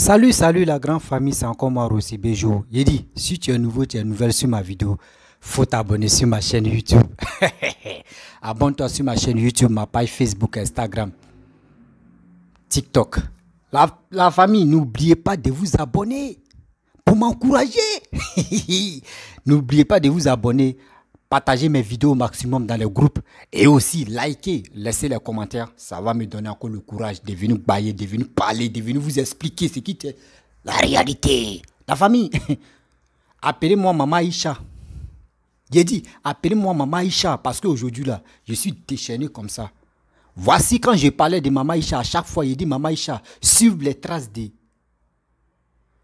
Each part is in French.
Salut, salut la grande famille, c'est encore moi Rossi Bejo. Yedi, si tu es nouveau, tu es nouvelle sur ma vidéo, faut t'abonner sur ma chaîne YouTube. Abonne-toi sur ma chaîne YouTube, ma page Facebook, Instagram, TikTok. La famille, n'oubliez pas de vous abonner pour m'encourager. N'oubliez pas de vous abonner, partagez mes vidéos au maximum dans les groupes et aussi likez, laissez les commentaires. Ça va me donner encore le courage de venir bailler, de venir parler, de venir vous expliquer ce qui est la réalité. La famille, appelez-moi Maman Aïcha. J'ai dit, appelez-moi Maman Aïcha parce qu'aujourd'hui là, je suis déchaîné comme ça. Voici quand je parlais de Maman Aïcha, à chaque fois, il dit Maman Aïcha, suivre les traces de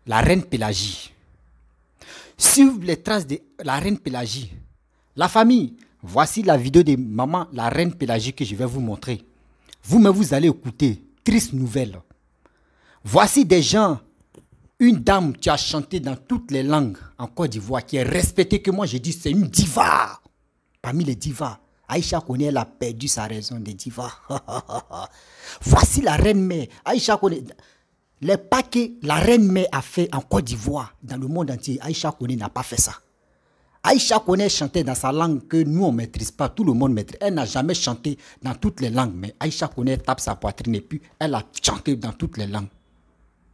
la reine Pélagie. Suivre les traces de la reine Pélagie. La famille, voici la vidéo de maman, la reine Pélagie que je vais vous montrer. Vous-même, vous allez écouter. Triste nouvelle. Voici des gens, une dame qui a chanté dans toutes les langues en Côte d'Ivoire, qui est respectée, que moi je dis c'est une diva. Parmi les divas, Aïcha Koné, elle a perdu sa raison de diva. Voici la reine mère. Aïcha Koné, les pas que la reine mère a fait en Côte d'Ivoire, dans le monde entier, Aïcha Koné n'a pas fait ça. Aïcha Koné chantait dans sa langue que nous on ne maîtrise pas, tout le monde maîtrise. Elle n'a jamais chanté dans toutes les langues, mais Aïcha Koné tape sa poitrine et puis elle a chanté dans toutes les langues.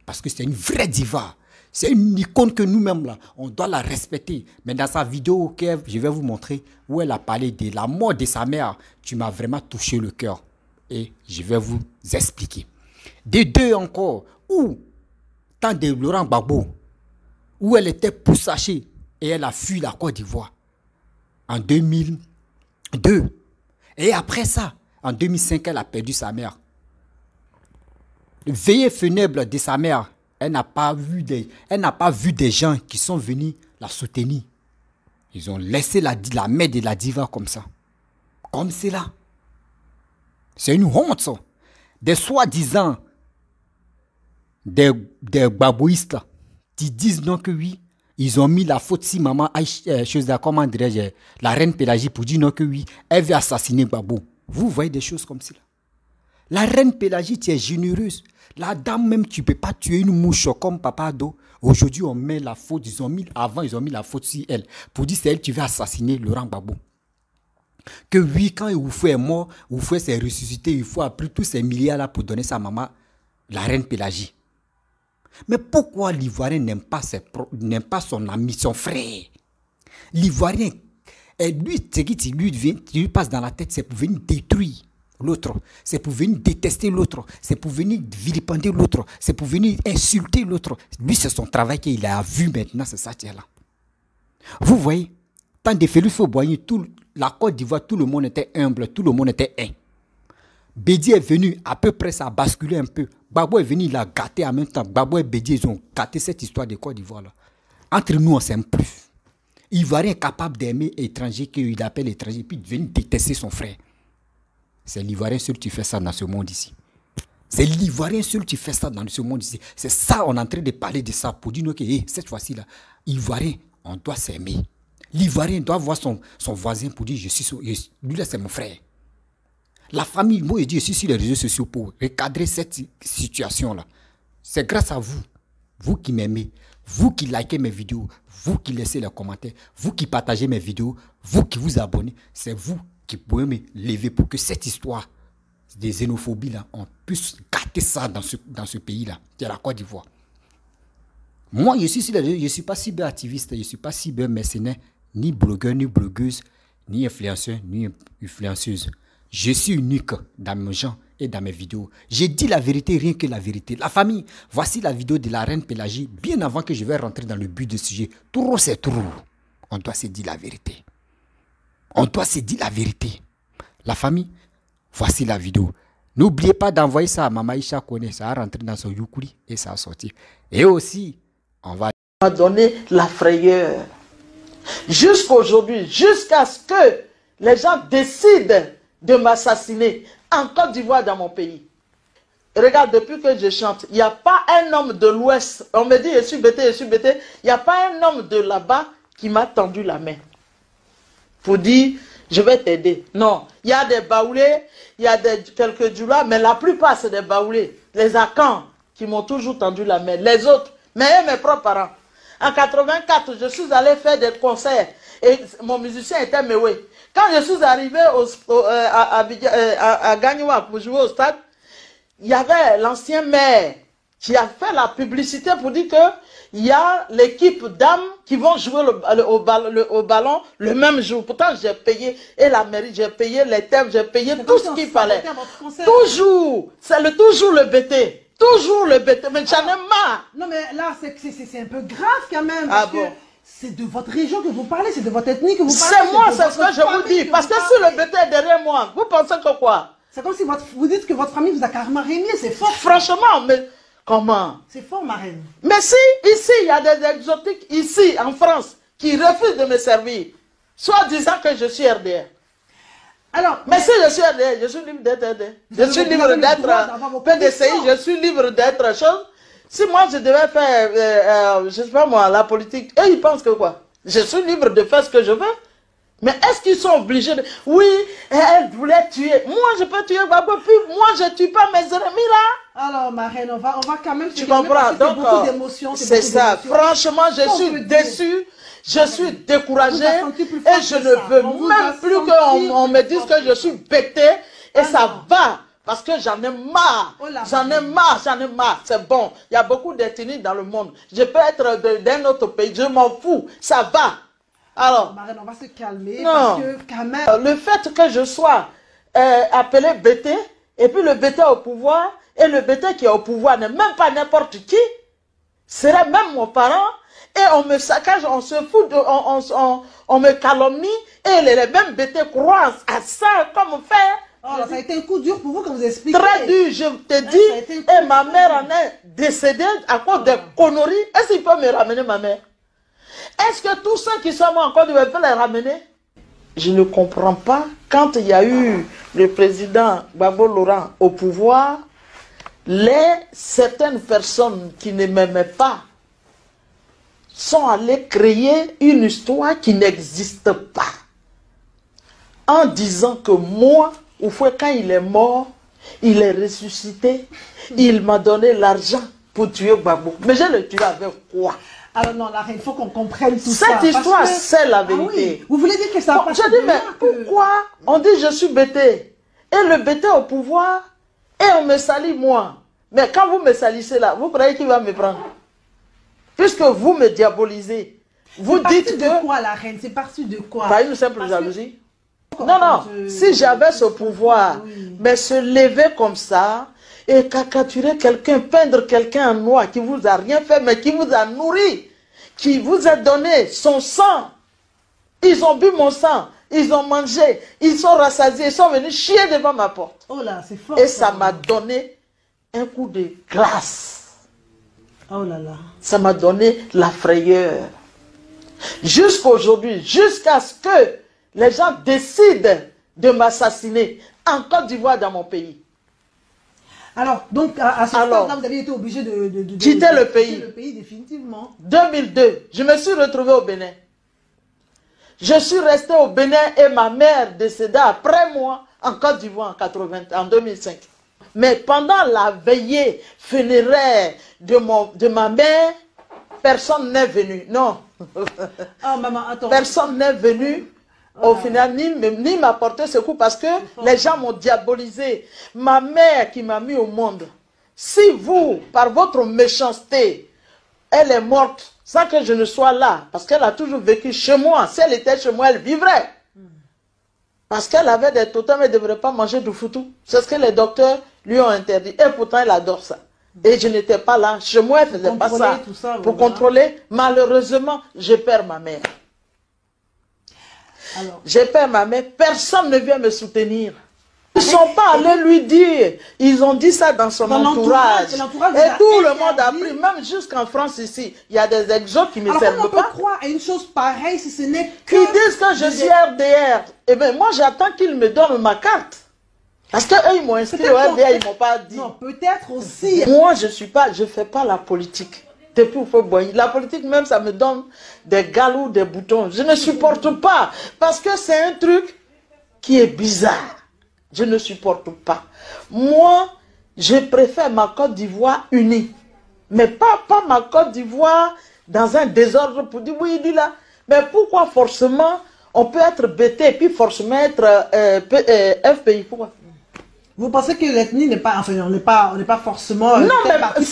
Parce que c'est une vraie diva. C'est une icône que nous-mêmes, là, on doit la respecter. Mais dans sa vidéo que je vais vous montrer, où elle a parlé de la mort de sa mère, tu m'as vraiment touché le cœur. Et je vais vous expliquer. Des deux encore, où, tant de Laurent Gbagbo, où elle était poussachée, et elle a fui la Côte d'Ivoire en 2002. Et après ça, en 2005, elle a perdu sa mère. Le veillée funèbre de sa mère, elle n'a pas vu des gens qui sont venus la soutenir. Ils ont laissé la mère de la diva comme ça. Comme c'est là. C'est une honte, ça. Des soi-disant, des babouistes qui disent non que oui. Ils ont mis la faute si maman comment dirais-je, la reine Pélagie pour dire non que oui, elle veut assassiner Gbagbo. Vous voyez des choses comme ça. La reine Pélagie, tu es généreuse. La dame même, tu ne peux pas tuer une mouche comme Papa Ado. Aujourd'hui, on met la faute, avant, ils ont mis la faute sur elle. Pour dire c'est elle qui veut assassiner Laurent Gbagbo. Que oui, quand Oufou est mort, Oufou s'est ressuscité, il faut appeler tous ces milliards là pour donner sa maman, la reine Pélagie. Mais pourquoi l'Ivoirien n'aime pas son ami, son frère? L'Ivoirien, lui, ce qui lui passe dans la tête, c'est pour venir détruire l'autre. C'est pour venir détester l'autre. C'est pour venir vilipender l'autre. C'est pour venir insulter l'autre. Lui, c'est son travail qu'il a vu maintenant, c'est ça qui est là. Vous voyez, tant de Félix Houphouët-Boigny, la Côte d'Ivoire, tout le monde était humble, tout le monde était un. Bédi est venu, à peu près ça a basculé un peu. Gbagbo est venu, il a gâté en même temps. Gbagbo et Bédi, ils ont gâté cette histoire de Côte d'Ivoire là. Entre nous, on ne s'aime plus. Ivoirien est capable d'aimer étranger qu'il appelle étranger, puis de venir détester son frère. C'est l'Ivoirien seul qui fait ça dans ce monde ici. C'est l'Ivoirien seul qui fait ça dans ce monde ici. C'est ça, on est en train de parler de ça pour dire que cette fois-ci là, Ivoirien, on doit s'aimer. L'Ivoirien doit voir son voisin pour dire lui là c'est mon frère. La famille, moi je dis, je suis sur les réseaux sociaux pour recadrer cette situation-là. C'est grâce à vous, vous qui m'aimez, vous qui likez mes vidéos, vous qui laissez les commentaires, vous qui partagez mes vidéos, vous qui vous abonnez, c'est vous qui pouvez me lever pour que cette histoire de xénophobie là, on puisse gâter ça dans ce pays-là, qui est la Côte d'Ivoire. Moi, je suis sur les réseaux, je ne suis pas cyberactiviste, je ne suis pas cybermercenaire, ni blogueur, ni blogueuse, ni influenceur, ni influenceuse. Je suis unique dans mes gens et dans mes vidéos. J'ai dit la vérité, rien que la vérité. La famille, voici la vidéo de la reine Pélagie, bien avant que je vais rentrer dans le but du sujet. Trop c'est trop. On doit se dire la vérité. On doit se dire la vérité. La famille, voici la vidéo. N'oubliez pas d'envoyer ça à Maman Aïcha Koné. Ça a rentré dans son Yukuri et ça a sorti. Et aussi, on va donner la frayeur. Jusqu'à aujourd'hui, jusqu'à ce que les gens décident de m'assassiner en Côte d'Ivoire, dans mon pays. Regarde, depuis que je chante, il n'y a pas un homme de l'Ouest. On me dit, je suis bêté. Il n'y a pas un homme de là-bas qui m'a tendu la main pour dire, je vais t'aider. Non, il y a des baoulés, il y a quelques djoulas, mais la plupart, c'est des baoulés. Les Akans qui m'ont toujours tendu la main. Les autres, mais mes propres parents. En 84, je suis allé faire des concerts et mon musicien était Mewé. Quand je suis arrivé à Gagnoua pour jouer au stade, il y avait l'ancien maire qui a fait la publicité pour dire que il y a l'équipe dames qui vont jouer au ballon le même jour. Pourtant, j'ai payé, et la mairie, j'ai payé les thèmes, j'ai payé tout ce qu'il fallait. Toujours, c'est toujours le BT. Toujours le BT, mais j'en ai marre. Non, mais là, c'est un peu grave quand même. Ah parce bon? que c'est de votre région que vous parlez, c'est de votre ethnie que vous parlez. C'est moi, c'est ce que je vous dis. Parce que si le BT est derrière moi, vous pensez que quoi? C'est comme si vous dites que votre famille vous a carrément régné, c'est fort. Franchement, mais comment? C'est fort, ma reine. Mais si, ici, il y a des exotiques, ici, en France, qui refusent de me servir, soit disant que je suis RDR. Alors, mais si je suis RDR, je suis libre d'être RDR. Je suis libre d'être PDCI, je suis libre d'être chose. Si moi, je devais faire, je sais pas moi, la politique, eux, ils pensent que quoi? Je suis libre de faire ce que je veux. Mais est-ce qu'ils sont obligés de... Oui, elle voulait tuer. Moi, je peux tuer Gbagbo, puis moi, je ne tue pas mes ennemis là. Alors, ma reine, on va quand même... Tu comprends? Donc, beaucoup d'émotions. c'est ça. Franchement, je suis déçu. Je suis découragé. Et je ne veux même plus qu'on me dise que je suis bêté. Et ça va. Parce que j'en ai marre. J'en ai marre, j'en ai marre. C'est bon. Il y a beaucoup d'ethnies dans le monde. Je peux être d'un autre pays. Je m'en fous. Ça va. Alors, Marraine, on va se calmer. Non. Parce que quand même... Le fait que je sois appelé BT, et puis le BT au pouvoir, et le BT qui est au pouvoir n'est même pas n'importe qui, serait même mon parent, et on me saccage, on se fout, on me calomnie, et les mêmes BT croient à ça, comme faire. Oh, ça a été un coup dur pour vous quand vous expliquez. Très dur, je te dis, et ma mère en est décédée à cause des conneries. Est-ce qu'il peut me ramener ma mère? Est-ce que tous ceux qui sont morts encore peuvent les ramener? Je ne comprends pas. Quand il y a eu le président Gbagbo Laurent au pouvoir, certaines personnes qui ne m'aimaient pas sont allées créer une histoire qui n'existe pas. En disant que moi, au fond, quand il est mort, il est ressuscité, il m'a donné l'argent pour tuer Gbagbo. Mais je le tué avec quoi? Alors non, il faut qu'on comprenne tout ça. Cette histoire, c'est la vérité. Ah oui. Vous voulez dire que ça passe? Je dis, mais pourquoi on dit je suis bêté? Et le bêté au pouvoir, et on me salit moi. Mais quand vous me salissez là, vous croyez qu'il va me prendre? Puisque vous me diabolisez. Vous dites que... de quoi, la reine? C'est parti de quoi? Par une simple jalousie. Non, non. Si j'avais ce pouvoir, mais se lever comme ça, et caricaturer quelqu'un, peindre quelqu'un en noir qui vous a rien fait, mais qui vous a nourri, qui vous a donné son sang. Ils ont bu mon sang, ils ont mangé, ils sont rassasiés, ils sont venus chier devant ma porte. Oh là, c'est fort. Et ça m'a donné un coup de glace. Oh là là. Ça m'a donné la frayeur. Jusqu'aujourd'hui, jusqu'à ce que les gens décident de m'assassiner en Côte d'Ivoire, dans mon pays. Alors, donc, à ce stade-là, vous avez été obligé de quitter le pays. Le pays, définitivement. 2002, je me suis retrouvé au Bénin. Je suis resté au Bénin et ma mère décéda après moi en Côte d'Ivoire en 2005. Mais pendant la veillée funéraire de ma mère, personne n'est venu. Non. Oh, maman, attends. Personne n'est venu. Au final, ni m'apporter secours parce que les gens m'ont diabolisé. Ma mère qui m'a mis au monde, si vous, par votre méchanceté, elle est morte sans que je ne sois là, parce qu'elle a toujours vécu chez moi. Si elle était chez moi, elle vivrait. Parce qu'elle avait des totems, elle ne devrait pas manger du foutou. C'est ce que les docteurs lui ont interdit. Et pourtant, elle adore ça. Et je n'étais pas là. Chez moi, elle ne faisait pas ça. Pour contrôler. Malheureusement, je perds ma mère. J'ai perdu ma mère, personne ne vient me soutenir. Ils ne sont pas allés lui dire, ils ont dit ça dans son entourage. Et tout le monde a pris, même jusqu'en France ici, il y a des exos qui ne me servent pas. On peut croire à une chose pareille si ce n'est que... Ils disent que je suis RDR. Eh bien, moi j'attends qu'ils me donnent ma carte. Parce qu'eux, ils m'ont inscrit au RDR, ils ne m'ont pas dit. Non, peut-être aussi. Moi, je ne fais pas la politique. Depuis au Faubourg. La politique même, ça me donne des galous, des boutons. Je ne supporte pas. Parce que c'est un truc qui est bizarre. Je ne supporte pas. Moi, je préfère ma Côte d'Ivoire unie. Mais pas ma Côte d'Ivoire dans un désordre pour dire oui, il dit là. Mais pourquoi forcément on peut être BT et puis forcément être FPI? Pourquoi? Vous pensez que l'ethnie n'est pas, enfin, on n'est pas forcément... Non, mais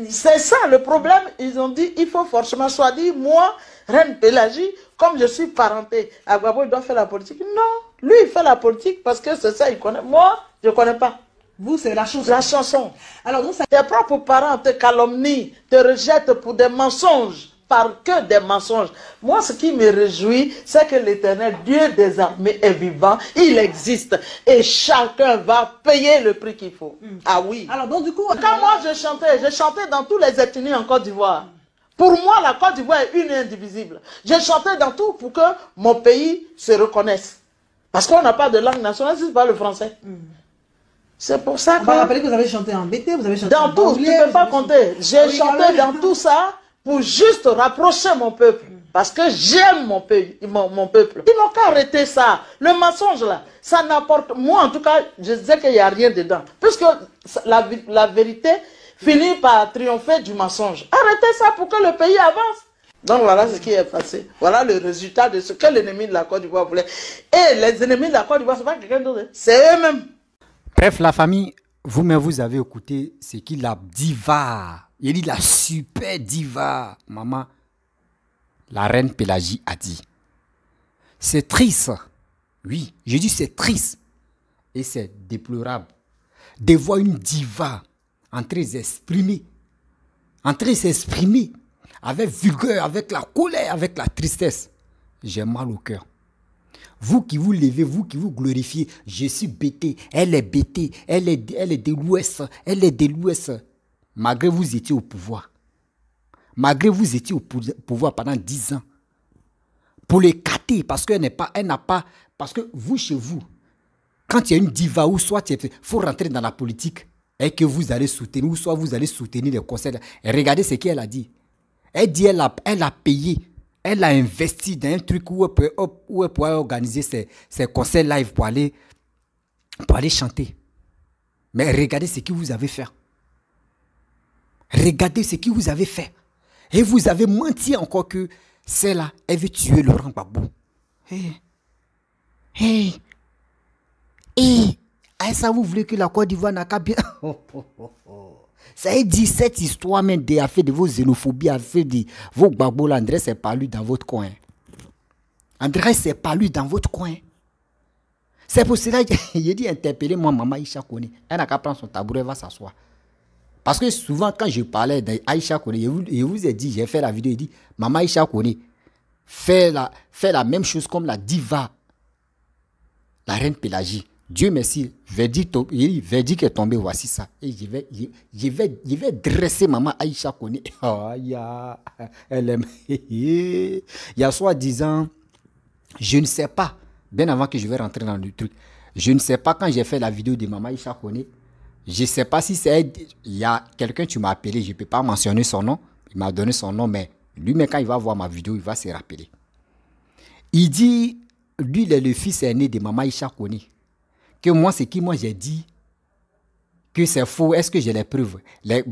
c'est ça le problème. Ils ont dit, il faut forcément soit dit, moi, Reine Pélagie, comme je suis parenté, Agbabo, il doit faire la politique. Non, lui, il fait la politique parce que c'est ça, il connaît. Moi, je ne connais pas. Vous, c'est la chanson. La chanson. Alors, donc, ça... Tes propres parents te calomnient, te rejettent pour des mensonges. Par que des mensonges. Moi, ce qui me réjouit, c'est que l'Éternel, Dieu des armées, est vivant, il existe, et chacun va payer le prix qu'il faut. Ah oui. Alors, donc, du coup... Quand moi, je chantais dans tous les ethnies en Côte d'Ivoire. Pour moi, la Côte d'Ivoire est une et indivisible. Je chantais dans tout pour que mon pays se reconnaisse. Parce qu'on n'a pas de langue nationale, c'est pas le français. C'est pour ça que... On va rappeler que vous avez chanté en BT, vous avez chanté dans en tout, tu ne peux pas compter. J'ai chanté dans tout ça pour juste rapprocher mon peuple. Parce que j'aime mon pays, mon peuple. Ils n'ont qu'à arrêter ça. Le mensonge là, ça n'apporte... Moi en tout cas, je disais qu'il n'y a rien dedans. Puisque la vérité finit par triompher du mensonge. Arrêtez ça pour que le pays avance. Donc voilà ce qui est passé. Voilà le résultat de ce que l'ennemi de la Côte d'Ivoire voulait. Et les ennemis de la Côte d'Ivoire, ce n'est pas quelqu'un d'autre. C'est eux-mêmes. Bref, la famille, vous-même, vous avez écouté ce qu'il a diva. Il dit la super diva, maman, la reine Pélagie a dit. C'est triste. Oui, je dis c'est triste. Et c'est déplorable de voir une diva en train de s'exprimer avec vigueur, avec la colère, avec la tristesse. J'ai mal au cœur. Vous qui vous levez, vous qui vous glorifiez, je suis bêté, elle est bêtée, elle est de l'Ouest, elle est de l'Ouest. Malgré vous étiez au pouvoir. Malgré vous étiez au pouvoir pendant 10 ans. Pour l'écarter, parce qu'elle n'a pas, parce que vous, chez vous, quand il y a une diva ou soit il faut rentrer dans la politique et que vous allez soutenir, ou soit vous allez soutenir les conseils. Et regardez ce qu'elle a dit. Elle dit elle a payé, elle a investi dans un truc où elle pourrait organiser ses concerts live pour aller chanter. Mais regardez ce que vous avez fait. Regardez ce que vous avez fait. Et vous avez menti encore que celle-là, elle veut tuer Laurent Gbagbo. Ça vous voulez que la Côte d'Ivoire n'a qu'à bien... Ça a dit cette histoire même a fait de vos xénophobies, a fait de vos Gbagbo là, André c'est pas lui dans votre coin. André c'est pas lui dans votre coin. C'est pour cela que j'ai dit interpeller moi, maman Aïcha Kone. Elle n'a qu'à prendre son tabouret, elle va s'asseoir. Parce que souvent, quand je parlais d'Aïcha Kone, je vous ai dit, j'ai fait la vidéo, il dit, maman Aïcha Kone, fait la même chose comme la diva, la reine Pélagie. Dieu merci, verdict est tombé, voici ça. Et je vais dresser maman Aïcha Kone. Oh, elle aime. Il y a soi-disant, je ne sais pas, bien avant que je vais rentrer dans le truc, je ne sais pas quand j'ai fait la vidéo de maman Aïcha Kone, je ne sais pas si c'est... Il y a quelqu'un, tu m'as appelé, je ne peux pas mentionner son nom. Il m'a donné son nom, mais lui, quand il va voir ma vidéo, il va se rappeler. Il dit, lui, il est le fils aîné de maman Aïcha Kone. Que moi, c'est qui moi j'ai dit que c'est faux. Est-ce que j'ai les preuves?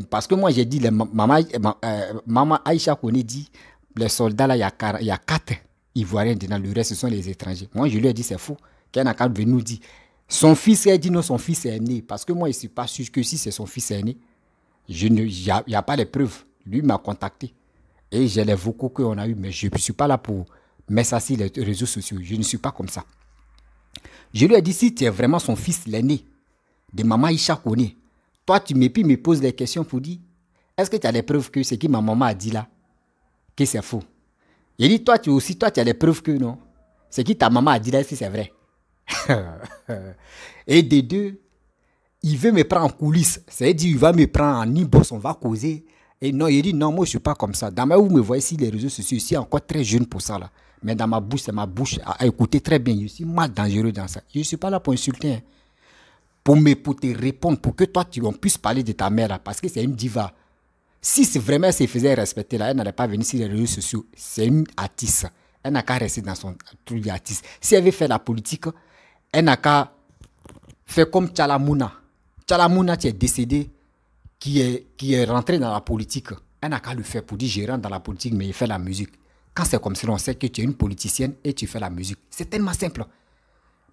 Parce que moi, j'ai dit, maman Aïcha Kone dit, les soldats là, il y a 4 Ivoiriens dedans, le reste, ce sont les étrangers. Moi, je lui ai dit, c'est faux. Qu'elle n'a qu'à venir nous dire. Son fils, elle dit non, son fils est né. Parce que moi, je ne suis pas sûr que si c'est son fils aîné, il n'y a pas les preuves. Lui m'a contacté. Et j'ai les vocaux qu'on a eu, mais je ne suis pas là pour mettre ça sur les réseaux sociaux. Je ne suis pas comme ça. Je lui ai dit, si tu es vraiment son fils l'aîné, de maman Aïcha Kone, toi, tu me poses des questions pour dire, est-ce que tu as les preuves que ce que ma maman a dit là, que c'est faux? Il dit, toi, tu as les preuves que non. Ce que ta maman a dit là, est-ce que c'est vrai? Et des deux, il veut me prendre en coulisses. C'est-à-dire, il va me prendre en e-boss, on va causer. Et non, il dit, non, moi, je ne suis pas comme ça. Dans ma vous me voyez ici, les réseaux sociaux, je suis encore très jeune pour ça là. Mais dans ma bouche, c'est ma bouche à écouter très bien. Je suis mal dangereux dans ça. Je ne suis pas là pour insulter. Hein. Pour te répondre, pour que toi, on puisse parler de ta mère là, parce que c'est une diva. Si c'est vraiment elle se faisait respecter là, elle n'allait pas venir sur les réseaux sociaux. C'est une artiste. Elle n'a qu'à rester dans son truc d'artiste. Si elle veut faire la politique, elle n'a qu'à faire comme Tchalamouna. Tchalamouna, tu es décédé. qui est rentré dans la politique, elle n'a qu'à le faire pour dire je rentre dans la politique, mais il fait la musique. Quand c'est comme ça, on sait que tu es une politicienne et tu fais la musique. C'est tellement simple.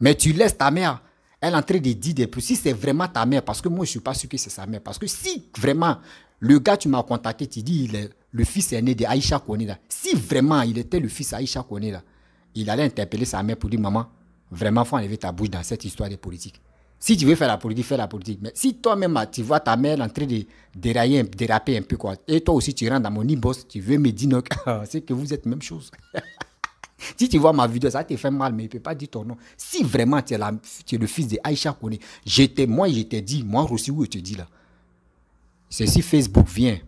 Mais tu laisses ta mère, elle est en train de dire des plus. Si c'est vraiment ta mère, parce que moi, je ne suis pas sûr que c'est sa mère. Parce que si vraiment, le gars, tu m'as contacté, tu dis, le fils aîné de Aïcha Kone, là. Si vraiment il était le fils d'Aïcha Kone, là, il allait interpeller sa mère pour dire, maman, vraiment, il faut enlever ta bouche dans cette histoire de politique. Si tu veux faire la politique, fais la politique. Mais si toi-même, tu vois ta mère en train de déraper un peu, quoi, et toi aussi, tu rentres dans mon e-boss, tu veux me dire, non, c'est que vous êtes même chose. Si tu vois ma vidéo, ça te fait mal, mais il ne peut pas dire ton nom. Si vraiment tu es le fils de Aïcha Kone, moi, je t'ai dit, moi aussi, où je te dis là. C'est si Facebook vient,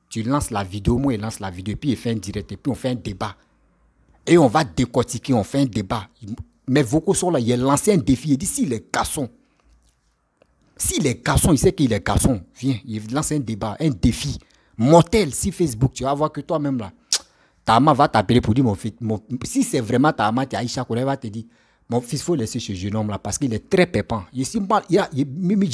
tu lances la vidéo, moi, il lance la vidéo, et puis il fait un direct, et puis on fait un débat. Et on va décortiquer, on fait un débat. Mes vocaux sont là, il a lancé un défi, il dit, si les garçons, il sait qu'il est garçon, viens, il lance un débat, un défi mortel. Si Facebook, tu vas voir que toi-même là, ta maman va t'appeler pour dire, si c'est vraiment ta maman, tu as Aïcha Kone, va te dire, mon fils, il faut laisser ce jeune homme là parce qu'il est très pépant. Je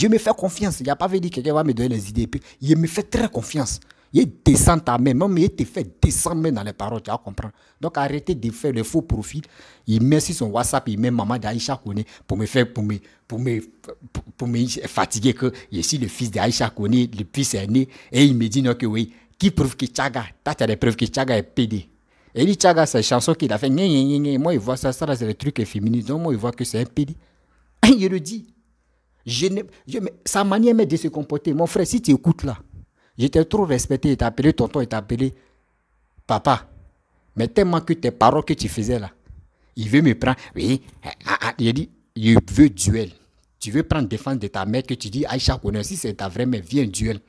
me fais confiance. Il n'y a pas dit que quelqu'un va me donner les idées. Il me fait très confiance. Il descend ta main, même il te fait descendre même dans les paroles, tu vas comprendre. Donc arrêtez de faire le faux profil. Il met sur son WhatsApp, il met maman d'Aïcha Kone pour me fatiguer que je suis le fils d'Aïcha Kone, le fils aîné. Et il me dit non que oui. Qui prouve que Tchaga, tu as des preuves que Tchaga est pédé. Et il dit Tchaga, c'est une chanson qu'il a fait. Moi, il voit ça c'est le truc féministe. Donc, moi, il voit que c'est un pédé. Il le dit. Sa manière de se comporter. Mon frère, si tu écoutes là, j'étais trop respecté. Il t'a appelé tonton, il t'a appelé papa. Mais tellement que tes paroles que tu faisais là, il veut me prendre. Oui, il dit, il veut duel. Tu veux prendre défense de ta mère que tu dis Aïcha Kone, si c'est ta vraie mère, viens duel.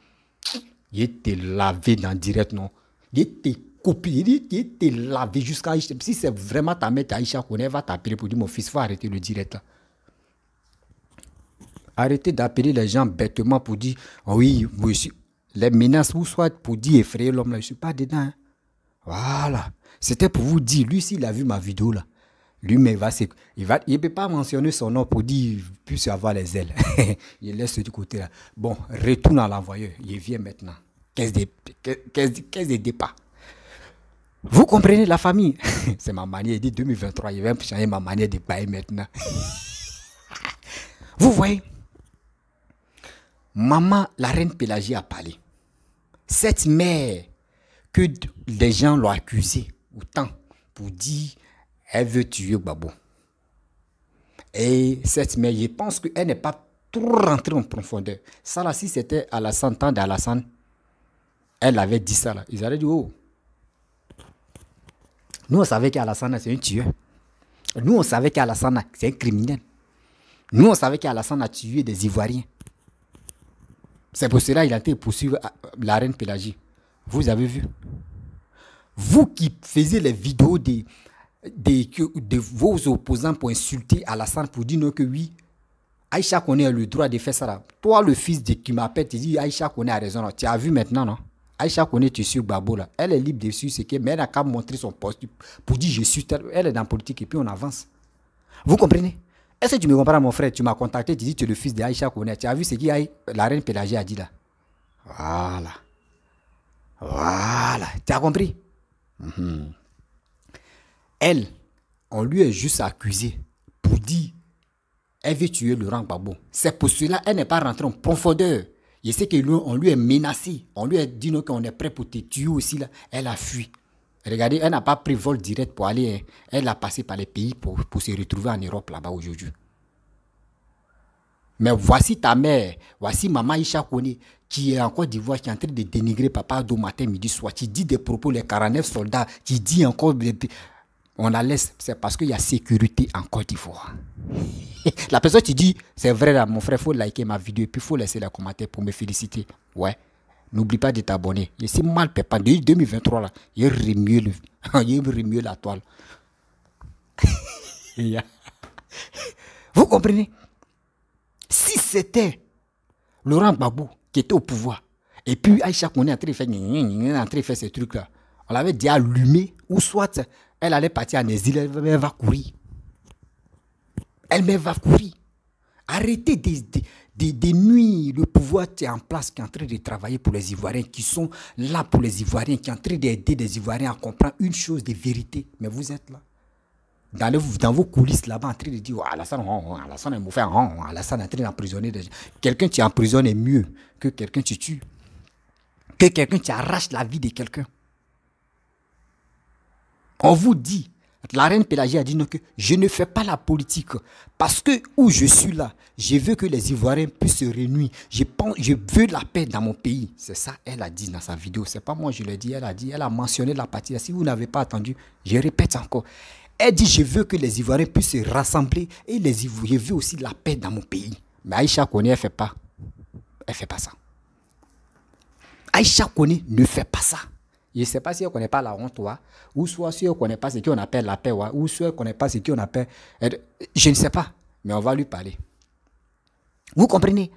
Il te lavé dans le direct, non. Il te copié, il te lavé jusqu'à Aïcha. Si c'est vraiment ta mère, Aïcha Kone, elle va t'appeler pour dire mon fils, il faut arrêter le direct là. Arrêtez d'appeler les gens bêtement pour dire oh oui, les menaces ou soit pour dire effrayer l'homme là, je ne suis pas dedans. Hein. Voilà. C'était pour vous dire, lui s'il a vu ma vidéo là, lui mais il ne peut pas mentionner son nom pour dire puisse avoir les ailes. Il laisse du côté là. Bon, retourne à l'envoyeur, il vient maintenant. 15 de départ. Vous comprenez la famille? C'est ma manière, il dit 2023, il va changer ma manière de bailler maintenant. Vous voyez? Maman, la reine Pélagie a parlé. Cette mère que les gens l'ont accusée autant pour dire elle veut tuer Gbagbo. Et cette mère, je pense qu'elle n'est pas trop rentrée en profondeur. Ça là, si c'était Alassane, temps d'Alassane, elle avait dit ça là. Ils allaient dire oh. Nous on savait qu'Alassane c'est un tueur. Nous on savait qu'Alassane c'est un criminel. Nous on savait qu'Alassane a tué des Ivoiriens. C'est pour cela qu'il a été poursuivre la reine Pélagie. Vous avez vu? Vous qui faisiez les vidéos de vos opposants pour insulter Alassane, pour dire non que oui, Aïcha Kone a le droit de faire ça là. Toi, le fils qui m'appelle, tu dis Aïcha Kone a raison. Tu as vu maintenant, non? Aïcha Kone, tu suis Gbagbo là. Elle est libre de suivre ce qu'elle, mais elle n'a qu'à montrer son poste pour dire je suis tel. Elle est dans la politique et puis on avance. Vous comprenez? Est-ce que tu me comprends, mon frère? Tu m'as contacté, tu dis tu es le fils d'Aïcha Kone. Tu as vu ce que la reine Pélagie a dit là? Voilà. Voilà. Tu as compris? Elle, on lui est juste accusé pour dire elle veut tuer Laurent Gbagbo. C'est pour cela qu'elle n'est pas rentrée en profondeur. Je sais qu'on lui est menacé. On lui a dit qu'on est prêt pour te tuer aussi. Là. Elle a fui. Regardez, elle n'a pas pris vol direct pour aller. Elle a passé par les pays pour se retrouver en Europe là-bas aujourd'hui. Mais voici ta mère, voici maman Aïcha Kone qui est en Côte d'Ivoire, qui est en train de dénigrer papa do matin, midi, soir. Qui dit des propos, les 49 soldats, qui dit encore. On la laisse, c'est parce qu'il y a sécurité en Côte d'Ivoire. La personne qui dit, c'est vrai là, mon frère, il faut liker ma vidéo et puis il faut laisser les commentaires pour me féliciter. Ouais. N'oublie pas de t'abonner. Je suis mal pépin. Depuis 2023, là, il remué la toile. Vous comprenez? Si c'était Laurent Gbagbo qui était au pouvoir, et puis Aïcha Kone est en train de faire ces trucs-là, on l'avait dit allumer, ou soit elle allait partir en exil, elle va courir. Elle va courir. Arrêtez des nuits. Le pouvoir qui est en place, qui est en train de travailler pour les Ivoiriens, qui sont là pour les Ivoiriens, qui est en train d'aider les Ivoiriens à comprendre une chose de vérité. Mais vous êtes là. Dans vos coulisses là-bas, en train de dire, oh, Alassane est mauvais, Alassane est en train d'emprisonner des gens. Quelqu'un qui emprisonne est mieux que quelqu'un qui tue. Que quelqu'un qui arrache la vie de quelqu'un. On vous dit, la reine Pélagie a dit non, que je ne fais pas la politique parce que où je suis là, je veux que les Ivoiriens puissent se réunir. Je veux la paix dans mon pays. C'est ça, elle a dit dans sa vidéo. C'est pas moi, je l'ai dit. Elle a mentionné la partie là. Si vous n'avez pas attendu, je répète encore. Elle dit, je veux que les Ivoiriens puissent se rassembler et je veux aussi la paix dans mon pays. Mais Aïcha Koné, elle ne fait pas. Elle ne fait pas ça. Aïcha Koné ne fait pas ça. Je ne sais pas si elle ne connaît pas la honte, ou soit si elle ne connaît pas ce qu'on appelle la paix, ou soit elle ne connaît pas ce qu'on appelle... Je ne sais pas, mais on va lui parler. Vous comprenez?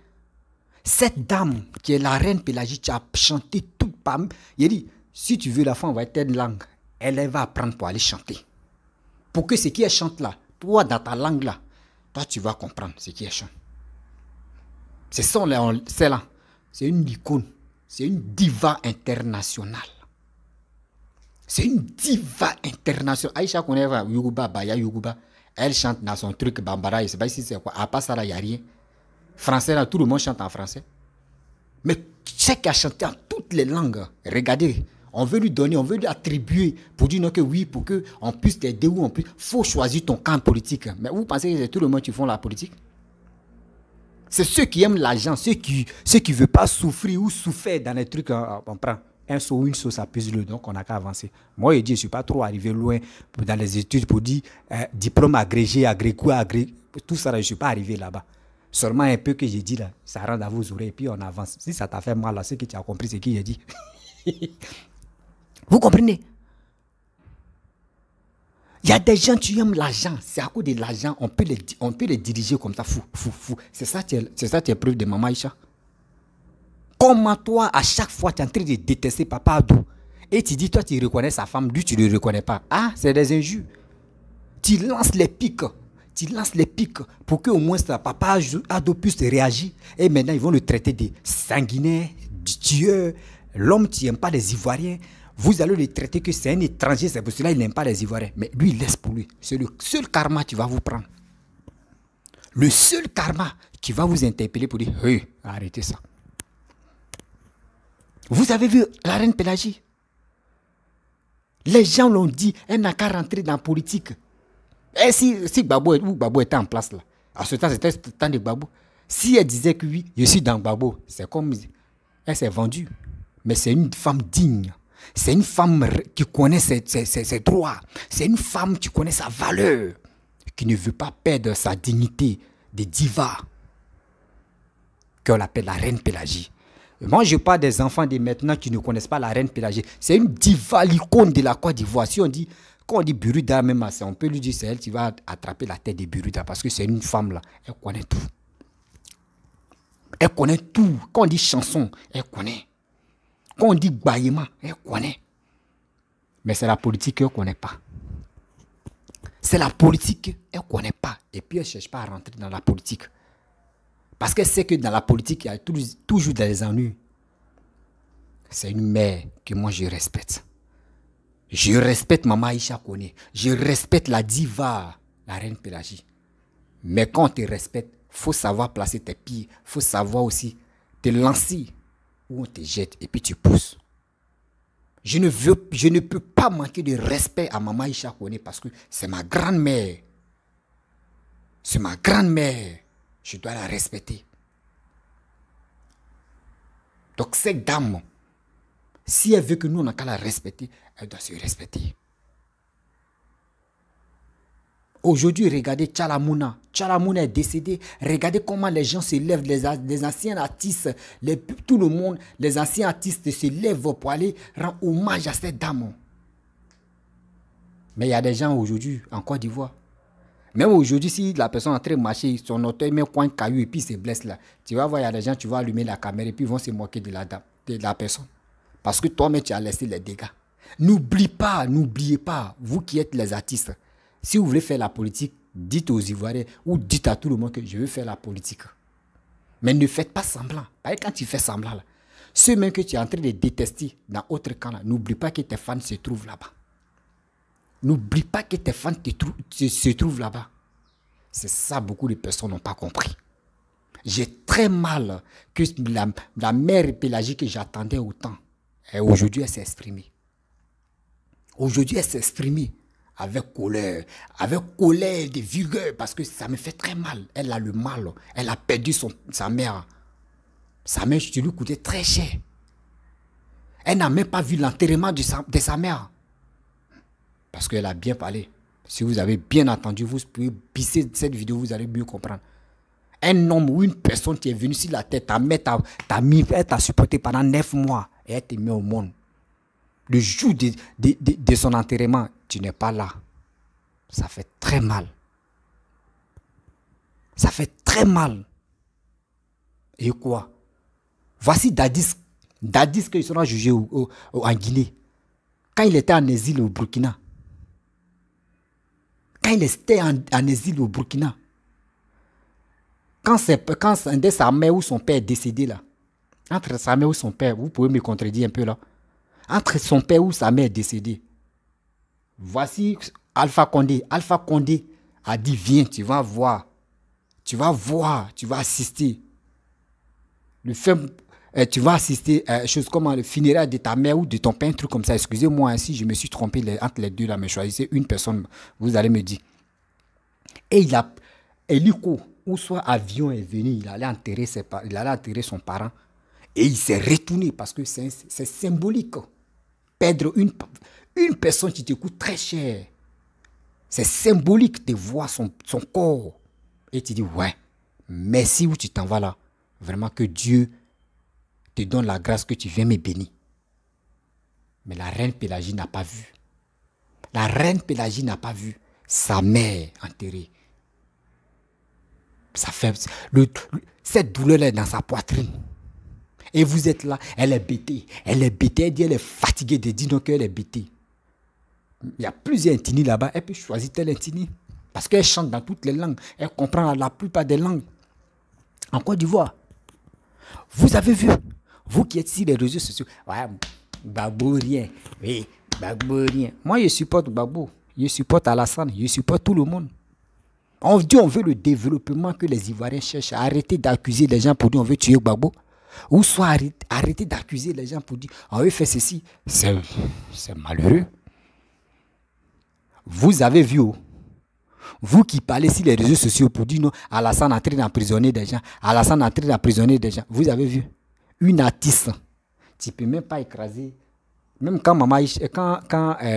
Cette dame qui est la reine Pélagie, qui a chanté toute par... Il dit, si tu veux la femme, on va être une langue. Elle va apprendre pour aller chanter. Pour que ce qui est chante là, toi dans ta langue là, toi tu vas comprendre ce qui est chante. C'est ça, c'est là. C'est une icône. C'est une diva internationale. C'est une diva internationale. Aïcha connaît Yoruba, Baya Yoruba. Elle chante dans son truc Bambara. Je ne sais pas si c'est quoi. À part ça, il n'y a rien. Français, là, tout le monde chante en français. Mais c'est qu'elle a chanté en toutes les langues. Regardez. On veut lui donner, on veut lui attribuer pour dire non que oui, pour qu'on puisse t'aider ou on puisse. Il faut choisir ton camp politique. Mais vous pensez que c'est tout le monde qui font la politique? C'est ceux qui aiment l'argent, ceux qui ne veulent pas souffrir ou souffrir dans les trucs. On prend un saut ou une sauce à puzzle, donc on n'a qu'à avancer. Moi, je dis, je ne suis pas trop arrivé loin dans les études pour dire diplôme agrégé, agrégé, tout ça, je ne suis pas arrivé là-bas. Seulement un peu que j'ai dit là, ça rentre dans vos oreilles et puis on avance. Si ça t'a fait mal, là, c'est que tu as compris ce que j'ai dit. Vous comprenez? Il y a des gens qui aiment l'argent. C'est à cause de l'argent, on peut les diriger comme ça. Fou. C'est ça qui est preuve de Maman Aïcha. Comment toi, à chaque fois, tu es en train de détester Papa Adou. Et tu dis, toi, tu reconnais sa femme, lui, tu ne le reconnais pas. Ah, c'est des injures. Tu lances les pics. Pour qu'au moins Papa Adou puisse réagir. Et maintenant, ils vont le traiter de sanguinaire, de tueur. L'homme qui n'aime pas les Ivoiriens, vous allez le traiter que c'est un étranger, c'est pour cela qu'il n'aime pas les Ivoiriens. Mais lui, il laisse pour lui. C'est le seul karma qui va vous prendre. Le seul karma qui va vous interpeller pour dire, hey, arrêtez ça. Vous avez vu la reine Pélagie? Les gens l'ont dit, elle n'a qu'à rentrer dans la politique. Et si Gbagbo était en place là, à ce temps, c'était le temps de Gbagbo. Si elle disait que oui, je suis dans Gbagbo, c'est comme elle s'est vendue. Mais c'est une femme digne. C'est une femme qui connaît ses droits. C'est une femme qui connaît sa valeur. Qui ne veut pas perdre sa dignité de diva. Qu'on appelle la reine Pélagie. Moi, je parle des enfants de maintenant qui ne connaissent pas la reine Pélagie. C'est une diva, l'icône de la Côte d'Ivoire. Si on dit, quand on dit Buruda, même assez, on peut lui dire c'est elle qui va attraper la tête de Buruda. Parce que c'est une femme là. Elle connaît tout. Elle connaît tout. Quand on dit chanson, elle connaît. Quand on dit Bayema, elle connaît. Mais c'est la politique qu'elle ne connaît pas. C'est la politique qu'elle ne connaît pas. Et puis elle ne cherche pas à rentrer dans la politique. Parce qu'elle sait que dans la politique, il y a toujours des ennuis. C'est une mère que moi je respecte. Je respecte Maman Aïcha Koné. Je respecte la diva, la reine Pélagie. Mais quand on te respecte, il faut savoir placer tes pieds. Il faut savoir aussi te lancer. Où on te jette et puis tu pousses. Je ne peux pas manquer de respect à Maman Aïcha Koné parce que c'est ma grand-mère. C'est ma grand-mère. Je dois la respecter. Donc cette dame, si elle veut que nous, on n'a qu'à la respecter, elle doit se respecter. Aujourd'hui, regardez Tchalamouna. Tchalamouna est décédé. Regardez comment les gens se lèvent, les anciens artistes, tout le monde, les anciens artistes se lèvent pour aller rendre hommage à cette dame. Mais il y a des gens aujourd'hui, en Côte d'Ivoire. Même aujourd'hui, si la personne est en train de marcher, son auteur met coin caillou et puis se blesse là. Tu vas voir, il y a des gens, tu vas allumer la caméra et puis ils vont se moquer de la personne. Parce que toi-même, tu as laissé les dégâts. N'oubliez pas, vous qui êtes les artistes. Si vous voulez faire la politique, Dites aux Ivoiriens ou dites à tout le monde que je veux faire la politique. Mais ne faites pas semblant. Parce que quand tu fais semblant, là, ceux même que tu es en train de détester dans autre camp, n'oublie pas que tes fans se trouvent là-bas. N'oublie pas que tes fans se trouvent là-bas. C'est ça, beaucoup de personnes n'ont pas compris. J'ai très mal que la mère pélagique que j'attendais autant, aujourd'hui, elle s'est exprimée. Aujourd'hui, elle s'est exprimée avec colère de vigueur, parce que ça me fait très mal. Elle a le mal. Elle a perdu sa mère. Sa mère, je lui coûtait très cher. Elle n'a même pas vu l'enterrement de sa mère. Parce qu'elle a bien parlé. Si vous avez bien entendu, vous pouvez pisser cette vidéo, vous allez mieux comprendre. Un homme ou une personne qui est venue sur la tête, ta mère elle t'a supporté pendant 9 mois et elle t'a mis au monde. Le jour de son enterrement, tu n'es pas là. Ça fait très mal. Ça fait très mal. Et quoi? Voici Dadis. Dadis qu'ils sera jugé en Guinée. Quand il était en exil au Burkina. Quand il était en exil au Burkina. Quand un de sa mère ou son père est décédé là. Entre sa mère ou son père, vous pouvez me contredire un peu là. Entre son père ou sa mère est décédé. Voici Alpha Condé. Alpha Condé a dit viens, tu vas voir. Tu vas voir, tu vas assister. Tu vas assister à chose comme le funéraire de ta mère ou de ton père, un truc comme ça. Excusez-moi si je me suis trompé entre les deux là, mais choisissez une personne, vous allez me dire. Et il a hélico ou soit avion est venu, il allait enterrer son parent et il s'est retourné parce que c'est symbolique. Perdre une personne qui te coûte très cher. C'est symbolique de voir son corps. Et tu dis, ouais, merci où tu t'en vas là. Vraiment que Dieu te donne la grâce que tu viens me bénir. Mais la reine Pélagie n'a pas vu. La reine Pélagie n'a pas vu sa mère enterrée. Ça fait cette douleur est dans sa poitrine. Et vous êtes là, elle est bêtée. Elle est bêtée, elle dit elle est fatiguée de dire qu'elle est bêtée. Il y a plusieurs intini là-bas, elle peut choisir tel intini. Parce qu'elle chante dans toutes les langues. Elle comprend la plupart des langues. En Côte d'Ivoire, vous avez vu, vous qui êtes sur les réseaux sociaux, ouais, Gbagbo rien. Oui, Gbagbo rien. Moi, je supporte Gbagbo. Je supporte Alassane. Je supporte tout le monde. On dit on veut le développement que les Ivoiriens cherchent. Arrêtez d'accuser les gens pour dire on veut tuer Gbagbo. Ou soit arrêtez d'accuser les gens pour dire on veut faire ceci. C'est malheureux. Vous avez vu, vous qui parlez sur les réseaux sociaux pour dire non, Alassane est en train d'emprisonner des gens. Alassane est en train d'emprisonner des gens. Vous avez vu une artiste. Tu ne peux même pas écraser. Même quand maman,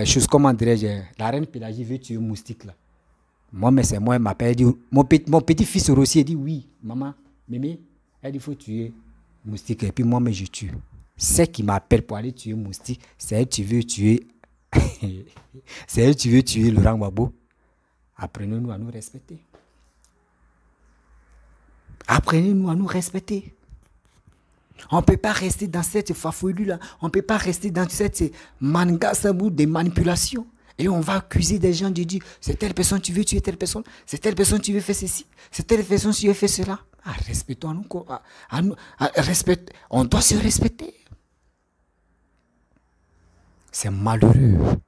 chose comment dirais-je, la reine Pélagie veut tuer un moustique là. Moi, mais c'est moi, elle m'appelle, dit, mon petit-fils Rossi dit oui, maman, mémé, elle dit il faut tuer moustique. Et puis moi, mais je tue. C'est qui m'appelle pour aller tuer moustique, c'est elle qui veut tuer. C'est elle qui veut tuer Laurent Gbagbo. Apprenez-nous à nous respecter. Apprenez-nous à nous respecter. On ne peut pas rester dans cette fafouille-là. On ne peut pas rester dans cette manga-sabou de manipulation. Et on va accuser des gens de dire c'est telle personne tu veux tuer telle personne, c'est telle personne tu veux faire ceci, c'est telle personne tu veux faire cela. Ah, respectons-nous. On doit se respecter. C'est malheureux.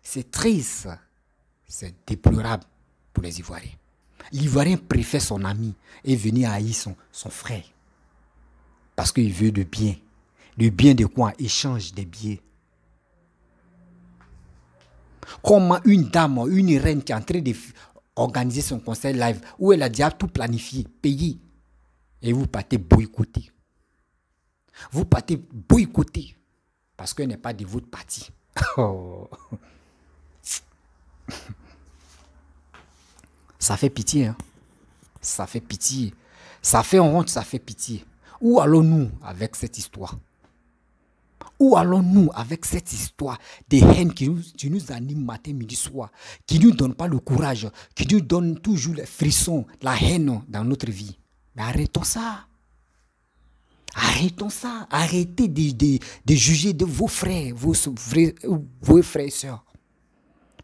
C'est triste. C'est déplorable pour les Ivoiriens. L'Ivoirien préfère son ami et venir haïr son frère. Parce qu'il veut le bien. Le bien de quoi? Échange des billets. Comment une dame, une reine qui est en train d'organiser son concert live, où elle a déjà tout planifié, payé, et vous partez boycotter. Vous partez boycotter parce qu'elle n'est pas de votre parti. Oh. Ça fait pitié, hein? Ça fait pitié. Ça fait honte, ça fait pitié. Où allons-nous avec cette histoire? Où allons-nous avec cette histoire de haine qui nous anime matin, midi, soir, qui ne nous donne pas le courage, qui nous donne toujours les frissons, la haine dans notre vie? Mais arrêtons ça. Arrêtons ça. Arrêtez de juger de vos frères, vos frères et sœurs.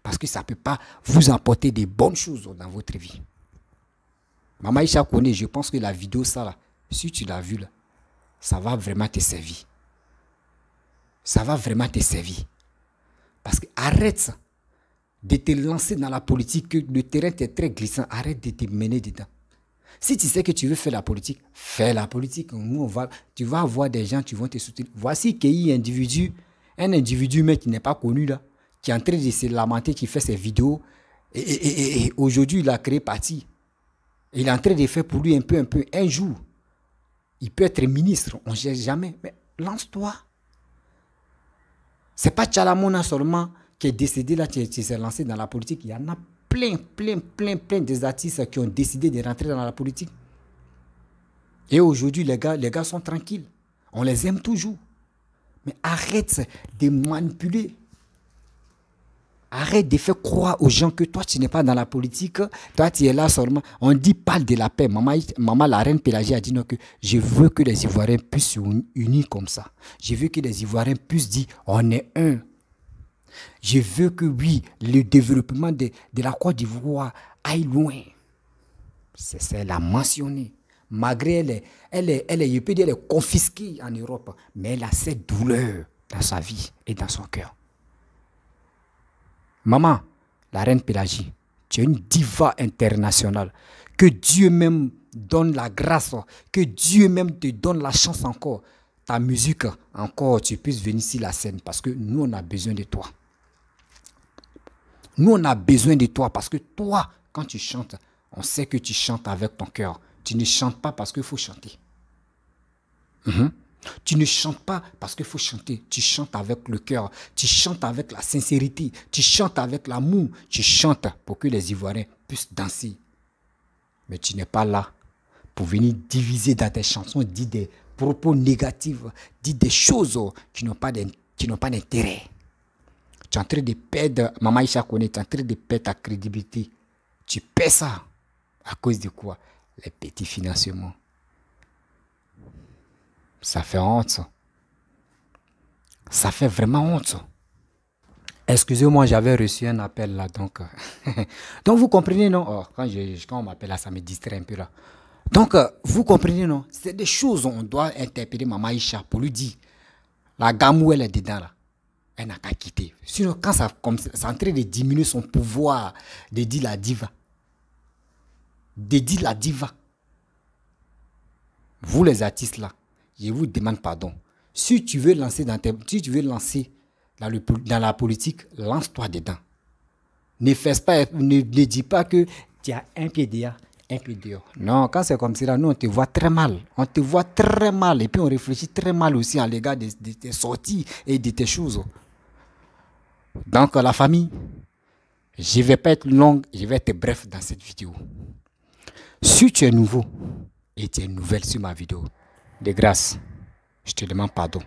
Parce que ça ne peut pas vous apporter des bonnes choses dans votre vie. Maman Aïcha connaît, je pense que la vidéo, ça là, si tu l'as vue là, ça va vraiment te servir. Ça va vraiment te servir. Parce que arrête ça, de te lancer dans la politique, que le terrain est très glissant, arrête de te mener dedans. Si tu sais que tu veux faire la politique, fais la politique. Nous, tu vas avoir des gens qui vont te soutenir. Voici qu'il y a un individu mais qui n'est pas connu là, qui est en train de se lamenter, qui fait ses vidéos, et aujourd'hui il a créé parti. Il est en train de faire pour lui un peu, un jour. Il peut être ministre, on ne sait jamais. Mais lance-toi. Ce n'est pas Tchalamona seulement qui est décédé là, qui s'est lancé dans la politique. Il y en a plein des artistes qui ont décidé de rentrer dans la politique. Et aujourd'hui, les gars sont tranquilles. On les aime toujours. Mais arrête de manipuler. Arrête de faire croire aux gens que toi, tu n'es pas dans la politique. Toi, tu es là seulement. On dit parle de la paix. Maman la reine Pélagie a dit non, que je veux que les Ivoiriens puissent s'unir comme ça. Je veux que les Ivoiriens puissent dire on est un. Je veux que oui, le développement de la Côte d'Ivoire aille loin. C'est la mentionner. Malgré elle est confisquée en Europe, mais elle a cette douleur dans sa vie et dans son cœur. Maman, la reine Pélagie, tu es une diva internationale. Que Dieu même donne la grâce, que Dieu même te donne la chance encore. Ta musique, encore, tu puisses venir sur la scène parce que nous, on a besoin de toi. Nous, on a besoin de toi parce que toi, quand tu chantes, on sait que tu chantes avec ton cœur. Tu ne chantes pas parce qu'il faut chanter. Tu ne chantes pas parce qu'il faut chanter. Tu chantes avec le cœur. Tu chantes avec la sincérité. Tu chantes avec l'amour. Tu chantes pour que les Ivoiriens puissent danser. Mais tu n'es pas là pour venir diviser dans tes chansons, dire des propos négatifs, dire des choses qui n'ont pas d'intérêt. Tu es en train de perdre, Maman Aïcha connaît, tu es en train de perdre ta crédibilité. Tu perds ça. À cause de quoi? Les petits financements. Ça fait honte, ça. Ça fait vraiment honte, ça. Excusez-moi, j'avais reçu un appel là, donc... donc, vous comprenez, non? Oh, quand on m'appelle là, ça me distrait un peu là. Donc, vous comprenez, non? C'est des choses on doit interpeller Maman Aïcha pour lui dire, la gamme où elle est dedans là, elle n'a qu'à quitter. Sinon, quand ça est en train de diminuer son pouvoir de dire la diva. De dire la diva. Vous les artistes là, je vous demande pardon. Si tu veux lancer dans la politique, lance-toi dedans. Ne dis pas que tu as un pied dehors, un pied dehors. Non, quand c'est comme ça, nous on te voit très mal. On te voit très mal et puis on réfléchit très mal aussi à l'égard de tes sorties et de tes choses. Donc la famille, je ne vais pas être longue, je vais être bref dans cette vidéo. Si tu es nouveau et tu es nouvelle sur ma vidéo, de grâce, je te demande pardon.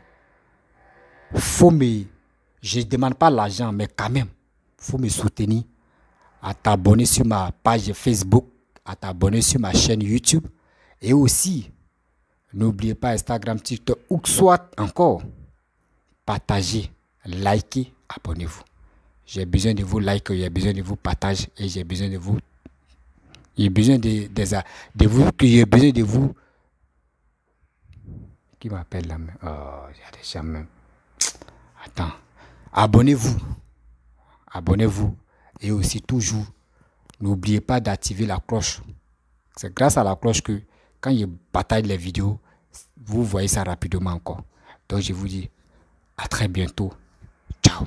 Je ne demande pas l'argent, mais quand même, il faut me soutenir à t'abonner sur ma page Facebook, à t'abonner sur ma chaîne YouTube et aussi, n'oubliez pas Instagram, TikTok ou soit encore, partagez, likez, abonnez-vous. J'ai besoin de vos likes, j'ai besoin de vos partages et j'ai besoin de vous. J'ai besoin de vous, que j'ai besoin de vous. Qui m'appelle là? Oh, il y a des gens même. Attends. Abonnez-vous. Abonnez-vous. Et aussi toujours, n'oubliez pas d'activer la cloche. C'est grâce à la cloche que quand je partage les vidéos, vous voyez ça rapidement encore. Donc je vous dis à très bientôt. Ciao.